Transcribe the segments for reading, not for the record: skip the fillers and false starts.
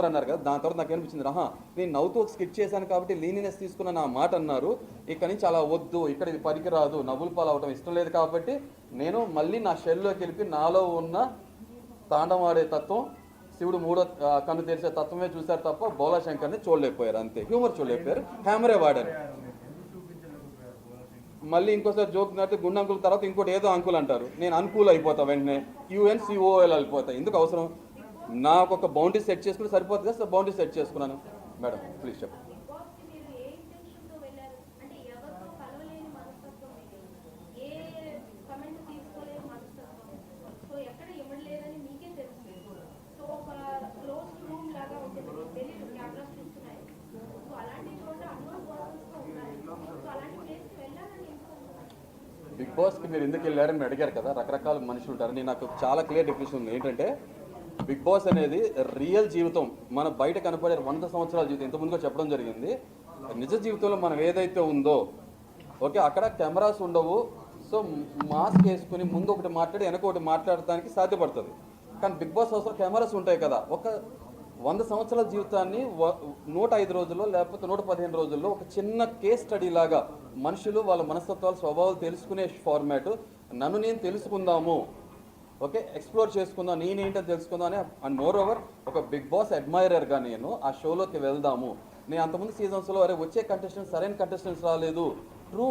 అన్నారు కదా, దాని తర్వాత నాకు అనిపించింది నేను నవ్వుతూ ఒక స్కిట్ చేశాను కాబట్టి లీనినెస్ తీసుకున్న నా మాట అన్నారు. ఇక్కడ నుంచి అలా వద్దు, ఇక్కడ ఇది పనికిరాదు, నవ్వులు పాలు అవటం ఇష్టం లేదు కాబట్టి నేను మళ్ళీ నా షెల్లోకి వెళ్ళి నాలో ఉన్న తాండవాడే తత్వం, శివుడు మూడో కన్ను తెరిచే తత్వమే చూశారు తప్ప బోలాశంకర్ని చూడలేకపోయారు. అంతే, హ్యూమర్ చూడలేకపోయారు, కెమెరే వాడారు. మళ్ళీ ఇంకోసారి జోక్ నడితే గుండె అంకుల్ తర్వాత ఇంకోటి ఏదో అంకుల్ అంటారు, నేను అనుకూల్ అయిపోతా, వెంటనే UNCOL అయిపోతా. ఎందుకు అవసరం? నాకు ఒక బౌండరీ సెట్ చేసుకుంటే సరిపోతుంది కదా, బౌండరీ సెట్ చేసుకున్నాను. మేడం ప్లీజ్ చెప్పండి. బిగ్ బాస్కి మీరు ఎందుకు వెళ్ళారని మీరు అడిగారు కదా, రకరకాల మనుషులు ఉంటారు. నేను నాకు చాలా క్లియర్ డెఫినేషన్ ఉంది. ఏంటంటే బిగ్ బాస్ అనేది రియల్ జీవితం, మన బయట కనపడే 100 సంవత్సరాల జీవితం. ఇంతకుముందుగా చెప్పడం జరిగింది, నిజ జీవితంలో మనం ఏదైతే ఉందో ఓకే, అక్కడ కెమెరాస్ ఉండవు. సో మాస్క్ వేసుకుని ముందు ఒకటి మాట్లాడి వెనక ఒకటి మాట్లాడటానికి సాధ్యపడుతుంది. కానీ బిగ్ బాస్ హౌస్లో కెమెరాస్ ఉంటాయి కదా, ఒక 100 సంవత్సరాల జీవితాన్ని 105 రోజుల్లో లేకపోతే 115 రోజుల్లో ఒక చిన్న కేస్ స్టడీ లాగా మనుషులు వాళ్ళ మనస్తత్వాలు స్వభావాలు తెలుసుకునే ఫార్మాట్. నన్ను నేను తెలుసుకుందాము, ఓకే, ఎక్స్ప్లోర్ చేసుకుందాం, నేనేంటని తెలుసుకుందాం అని. అండ్ మోర్ ఓవర్ ఒక బిగ్ బాస్ అడ్మైరర్గా నేను ఆ షోలోకి వెళ్దాము. నేను అంతకుముందు సీజన్స్లో వచ్చే కంటెస్టెంట్స్ సరైన కంటెస్టెంట్స్ రాలేదు, ట్రూ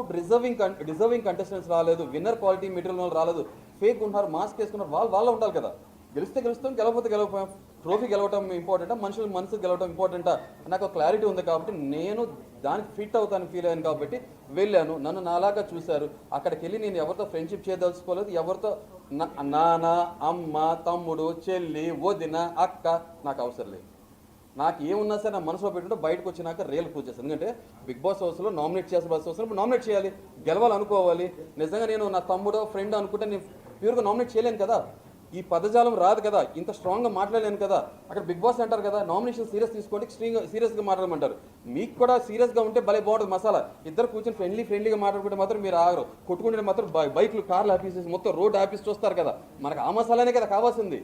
డిజర్వింగ్ కంటెస్టెంట్స్ రాలేదు, విన్నర్ క్వాలిటీ మెటీరియల్ రాలేదు, ఫేక్ ఉన్నారు, మాస్క్ వేసుకున్నారు, వాళ్ళు ఉండాలి కదా. గెలిస్తే గెలుస్తాం, గెలవకపోతే గెలవపోయాం. ట్రోఫీ గెలవటం ఇంపార్టెంటా, మనుషుల మనసు గెలవటం ఇంపార్టెంటా? నాకు క్లారిటీ ఉంది కాబట్టి నేను దానికి ఫిట్ అవుతాను ఫీల్ అయ్యాను కాబట్టి వెళ్ళాను. నన్ను నాలాగా చూశారు. అక్కడికి వెళ్ళి నేను ఎవరితో ఫ్రెండ్షిప్ చేయదలుచుకోలేదు, ఎవరితో నాన్న, అమ్మ, తమ్ముడు, చెల్లి, వదిన, అక్క నాకు అవసరం లేదు. నాకు ఏమున్నా సరే నా మనసులో పెట్టుకుంటే బయటకు వచ్చినాక రియల్ ప్రూవ్ చేస్తాను. ఎందుకంటే బిగ్ బాస్ హౌస్లో నామినేట్ చేయాల్సిన అవసరం, నామినేట్ చేయాలి, గెలవాలనుకోవాలి. నిజంగా నేను నా తమ్ముడో ఫ్రెండ్ అనుకుంటే నేను ప్యూర్గా నామినేట్ చేయలేను కదా, ఈ పదజాలం రాదు కదా, ఇంత స్ట్రాంగ్గా మాట్లాడలేను కదా. అక్కడ బిగ్ బాస్ అంటారు కదా, నామినేషన్ సీరియస్ తీసుకోండి, సీరియస్గా మాట్లాడమంటారు. మీకు కూడా సీరియస్గా ఉంటే భలే బాగుంటుంది మసాలా. ఇద్దరు కూర్చొని ఫ్రెండ్లీగా మాట్లాడుకుంటే మాత్రం మీరు ఆగరు, కొట్టుకుంటే మాత్రం బైక్లు, కార్లు ఆఫీసెస్ మొత్తం రోడ్ ఆఫీస్ చూస్తారు కదా. మనకు ఆ మసాలానే కదా కావాల్సింది.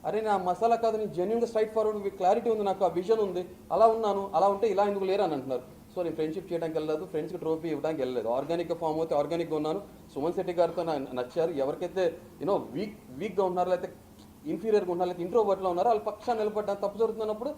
అరే నా మసాలా కాదు, నేను జెన్యున్గా స్ట్రైట్ ఫార్వర్డ్ క్లారిటీ ఉంది, నాకు ఆ విజన్ ఉంది, అలా ఉన్నాను. అలా ఉంటే ఇలా ఎందుకు లేరు అని అంటున్నారు. సో నేను ఫ్రెండ్షిప్ చేయడానికి వెళ్ళలేదు, ఫ్రెండ్స్కి ట్రోఫీ ఇవ్వడానికి వెళ్ళలేదు. ఆర్గానిక్గా ఫామ్ అవుతే ఆర్గానిక్గా ఉన్నాను. సుమన్ శెట్టి గారితో నచ్చారు. ఎవరికైతే వీక్గా ఉన్నారో, లేకపోతే ఇన్ఫీరియర్గా ఉన్నారో, లేకపోతే ఇంట్రోవర్ట్లో ఉన్నారో వాళ్ళ పక్షాన్ని నిలబడ్డాను. తప్పు జరుగుతున్నప్పుడు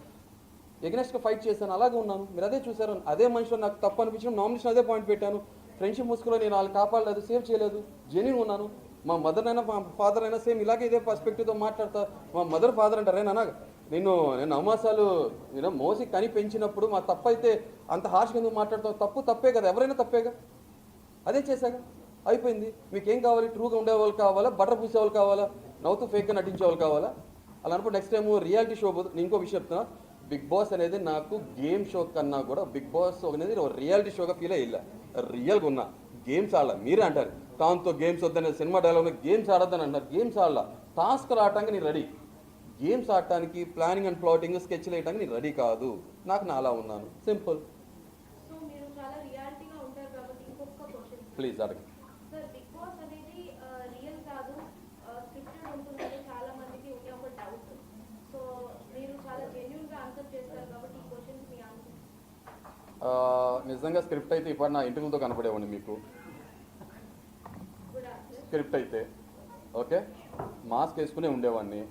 ఎగనెస్ట్గా ఫైట్ చేశాను, అలాగే ఉన్నాను. మీరు అదే చూసారు. అదే మనిషిలో నాకు తప్పు అనిపించిన నామినేషన్ అదే పాయింట్ పెట్టాను. ఫ్రెండ్షిప్ ముసుగులో నేను వాళ్ళని కాపాడలేదు, సేవ్ చేయలేదు, జెన్యూన్ ఉన్నాను. మా మదర్ అయినా మా ఫాదర్ అయినా సేమ్ ఇలాగే ఇదే పర్స్పెక్టివ్తో మాట్లాడతా. మా మదర్ ఫాదర్ అంటారే నాన్న, నేను అవమాసాలు మోసి కని పెంచినప్పుడు మా తప్పు అయితే అంత హార్ష్గా ఎందుకు మాట్లాడతావు? తప్పే కదా, ఎవరైనా తప్పేగా. అదే చేశాక అయిపోయింది. మీకేం కావాలి? ట్రూగా ఉండేవాళ్ళు కావాలా, బటర్ పూసేవాళ్ళు కావాలా, నవ్వుతూ ఫేక్గా నటించేవాళ్ళు కావాలా? అలా అనుకో. నెక్స్ట్ టైం రియాలిటీ షో పోదు. నేను ఇంకో విషయం చెప్తున్నా, బిగ్ బాస్ అనేది నాకు గేమ్ షో కన్నా కూడా బిగ్ బాస్ అనేది రియాలిటీ షోగా ఫీల్ అయ్యి రియల్గా ఉన్నా. గేమ్స్ ఆడాల. మీరే అంటారు కాంతో గేమ్స్ వద్దనే సినిమా డైలాగ్ గేమ్స్ ఆడొద్దని అంటారు. గేమ్స్ ఆడాల. టాస్క్లు ఆడటానికి నేను రెడీ, గేమ్స్ ఆడటానికి ప్లానింగ్ అండ్ ప్లాటింగ్ స్కెచ్లు వేయడానికి నేను రెడీ కాదు. నాకు నా అలా ఉన్నాను, సింపుల్. ప్లీజ్ అడగండి. నిజంగా స్క్రిప్ట్ అయితే ఇప్పుడు నా ఇంటర్వ్యూతో కనపడేవాడిని మీకు. స్క్రిప్ట్ అయితే ఓకే, మాస్క్ వేసుకునే ఉండేవాడిని.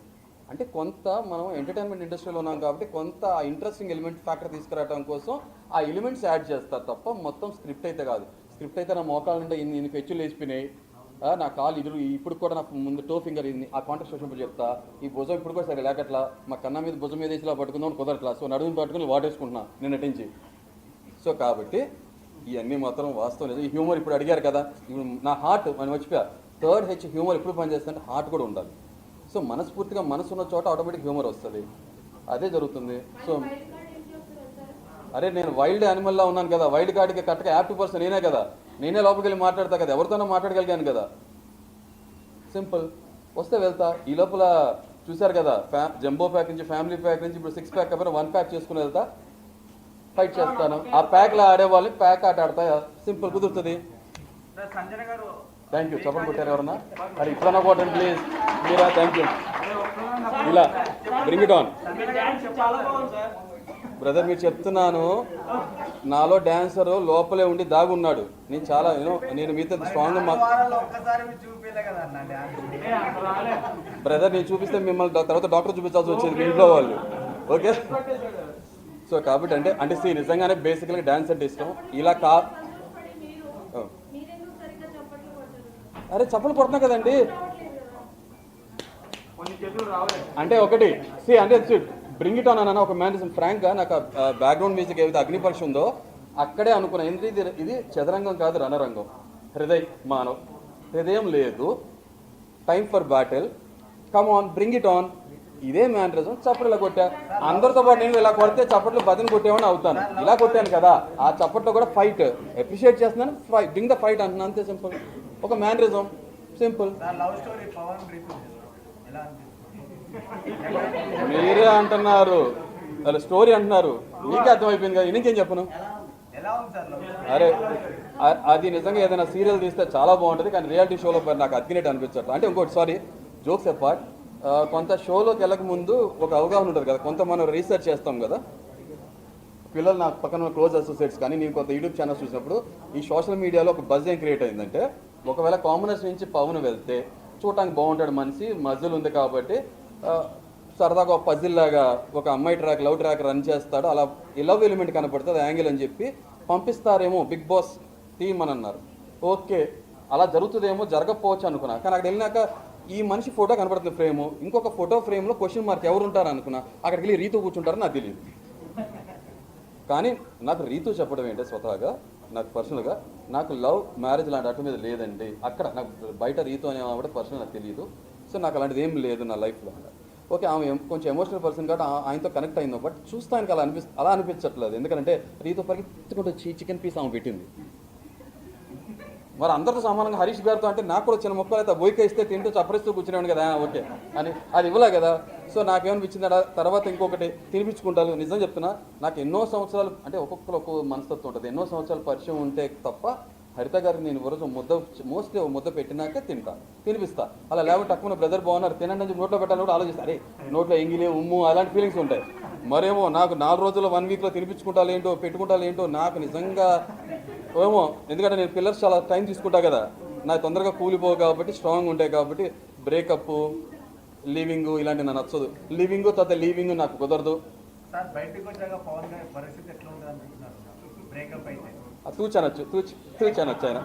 అంటే కొంత మనం ఎంటర్టైన్మెంట్ ఇండస్ట్రీలో ఉన్నాం కాబట్టి కొంత ఆ ఇంట్రెస్టింగ్ ఎలిమెంట్ ఫ్యాక్టర్ తీసుకురావడం కోసం ఆ ఎలిమెంట్స్ యాడ్ చేస్తారు తప్ప మొత్తం స్క్రిప్ట్ అయితే కాదు. స్క్రిప్ట్ అయితే నా మోకాల నుండి ఇన్ని పెచ్చులు వేసిపోయినాయి, నా కాలు ఇప్పుడు కూడా నాకు ముందు టో ఫింగర్ ఇది, ఆ కాంటాక్ట్ వచ్చినప్పుడు చెప్తా. ఈ భుజం ఇప్పుడు కూడా సరే లేకట్లా, మా కన్నా మీద భుజం మీద వేసి ఇలా పట్టుకుందాం కుదరట్లా. సో నడుము పట్టుకుని వాటేసుకుంటున్నా నేను నటించి. సో కాబట్టి ఇవన్నీ మాత్రం వాస్తవం లేదు. ఈ హ్యూమర్ ఇప్పుడు అడిగారు కదా, నా హార్ట్ మనం మర్చిపోయా. 3rd H హ్యూమర్ ఎప్పుడు పనిచేస్తుందంటే హార్ట్ కూడా ఉండాలి. సో మనస్ఫూర్తిగా మనసు ఉన్న చోట ఆటోమేటిక్ హ్యూమర్ వస్తుంది. అదే జరుగుతుంది. సో అరే నేను వైల్డ్ యానిమల్లా ఉన్నాను కదా, వైల్డ్ కార్డ్కి కరెక్ట్గా యాప్ట్ పర్సన్ నేనే కదా, నేనే లోపలికి వెళ్ళి మాట్లాడతా కదా, ఎవరితోనో మాట్లాడగలిగాను కదా, సింపుల్. వస్తే వెళ్తా. ఈ లోపల చూశారు కదా, జంబో ప్యాక్ నుంచి ఫ్యామిలీ ప్యాక్ నుంచి ఇప్పుడు 6 ప్యాక్ కాబట్టి 1 ప్యాక్ చేసుకుని వెళ్తా, ఫైట్ చేస్తాను. ఆ ప్యాక్లో ఆడే వాళ్ళని ప్యాక్ ఆట ఆడతా, సింపుల్, కుదురుతుంది. Thank you. చెప్పండి కొట్టారు ఎవరన్నా? అది ఇట్లా కొట్టండి ప్లీజ్ మీరా. Thank you. ఇలా బ్రింగ్ ఇట్ ఆన్ బ్రదర్, మీరు చెప్తున్నాను, నాలో డాన్సర్ లోపలే ఉండి దాగున్నాడు. నేను చాలా నేను మీతో స్ట్రాంగ్ బ్రదర్, నేను చూపిస్తే మిమ్మల్ని తర్వాత డాక్టర్ చూపించాల్సి వచ్చేది మీ ఇంట్లో వాళ్ళు. ఓకే, సో కాబట్టి అంటే నిజంగానే బేసికల్గా డాన్స్ అంటే ఇష్టం. ఇలా అరే చప్పలు కొడుతున్నా కదండి. అంటే ఒకటి అంటే బ్రింగ్ ఇట్ ఆన్ అన్న ఒక మ్యాన్ ఫ్రాంక్గా నాకు బ్యాక్గ్రౌండ్ మ్యూజిక్ ఏదైతే అగ్నిపరీక్ష ఉందో అక్కడే అనుకున్నా. ఎందుకంటే ఇది చదరంగం కాదు, రణరంగం. మానవ్ హృదయం లేదు, time for battle, come on bring it on. ఇదే మ్యానరిజం. చప్పట్లు ఇలా కొట్టా, అందరితో పాటు నేను ఇలా కొడితే చప్పట్లు బతిని కొట్టేవాడిని అవుతాను. ఇలా కొట్టాను కదా, ఆ చప్పట్లో కూడా ఫైట్ అప్రిషియేట్ చేస్తున్నాను. బ్రింగ్ ద ఫైట్ అంటున్నాను, అంతే సింపుల్. ఒక మ్యానరిజం, సింపుల్. మీరే అంటున్నారు, స్టోరీ అంటున్నారు, మీకే అర్థమైపోయింది కదా, ఇంకేం చెప్పను. అరే అది నిజంగా ఏదైనా సీరియల్ తీస్తే చాలా బాగుంటుంది, కానీ రియాలిటీ షోలో నాకు అతికినట్టు అనిపించట్లేదు. అంటే ఇంకోటి సారీ, జోక్స్ అపార్ట్, కొంత షోలోకి వెళ్ళక ముందు ఒక అవగాహన ఉంటుంది కదా, కొంత మనం రీసెర్చ్ చేస్తాం కదా. పిల్లలు నాకు పక్కన క్లోజ్ అసోసియేట్స్ కానీ నేను కొంత యూట్యూబ్ ఛానల్స్ చూసినప్పుడు ఈ సోషల్ మీడియాలో ఒక బజ్ ఏం క్రియేట్ అయిందంటే, ఒకవేళ కామనర్స్ నుంచి పవన్ వెళ్తే చూడటానికి బాగుంటాడు, మనిషి మధ్యలో ఉంది కాబట్టి సరదాగా ఒక పజిల్ లాగా ఒక అమ్మాయి ట్రాక్, లవ్ ట్రాక్ రన్ చేస్తాడు, అలా లవ్ ఎలిమెంట్ కనపడుతుంది యాంగిల్ అని చెప్పి పంపిస్తారేమో బిగ్ బాస్ టీమ్ అని అన్నారు. ఓకే, అలా జరుగుతుందేమో, జరగకపోవచ్చు అనుకున్నా. కానీ అక్కడ వెళ్ళినాక ఈ మనిషి ఫోటో కనపడుతుంది ఫ్రేము, ఇంకొక ఫోటో ఫ్రేమ్లో క్వశ్చన్ మార్క్ ఎవరు ఉంటారు అనుకున్నా. అక్కడికి వెళ్ళి రీతు కూర్చుంటారని నాకు తెలియదు. కానీ నాకు రీతు చెప్పడం ఏంటంటే, స్వతహాగా నాకు పర్సనల్గా నాకు లవ్ మ్యారేజ్ లాంటి అటు మీద లేదండి. అక్కడ నాకు బయట రీతు అనే ఆవిడ పర్సనల్ నాకు తెలియదు. సో నాకు అలాంటిది ఏం లేదు నా లైఫ్లో. ఓకే, ఆమె కొంచెం ఎమోషనల్ పర్సన్ కాబట్టి ఆయనతో కనెక్ట్ అయిందో, బట్ చూస్తానికి అలా అనిపించట్లేదు. ఎందుకంటే రీతు పరిగెత్తుకుంటూ చికెన్ పీస్ ఆమె పెట్టింది. మరి అందరితో సమానంగా హరీష్ గారితో అంటే నాకు కూడా చిన్న మొక్కలు అయితే బొయ్యిక ఇస్తే తింటూ చప్పరిస్తూ కూర్చునేవాడు కదా, ఓకే అని అది ఇవ్వలే కదా. సో నాకేమనిపించింది, తర్వాత ఇంకొకటి తినిపించుకుంటాను. నిజం చెప్తున్నా, నాకు ఎన్నో సంవత్సరాలు, అంటే ఒక్కొక్కరు ఒక్కొక్క మనస్తత్వం ఉంటుంది, ఎన్నో సంవత్సరాలు పరిచయం ఉంటే తప్ప హరిత గారికి నేను రోజు మోస్ట్లీ ముద్ద పెట్టినాకే తినిపిస్తా. అలా లేకపోతే తక్కువ బ్రదర్ బాగున్నారు తినండి అని నోట్లో పెట్టాలని కూడా ఆలోచిస్తా. అరే నోట్లో ఎంగిలే ఉమ్ము అలాంటి ఫీలింగ్స్ ఉంటాయి. మరేమో నాకు 4 రోజుల్లో 1 వీక్లో తినిపించుకుంటాను ఏంటో పెట్టుకుంటాను ఏంటో నాకు నిజంగా ఏమో. ఎందుకంటే నేను పిల్లర్స్ చాలా టైం తీసుకుంటా కదా, నాకు తొందరగా కూలిపోవు కాబట్టి, స్ట్రాంగ్ ఉంటాయి కాబట్టి. బ్రేకప్, లివింగ్ ఇలాంటి నాకు నచ్చదు. లివింగ్ తర్వాత లీవింగ్ నాకు కుదరదు. తూచనొచ్చు ఆయన.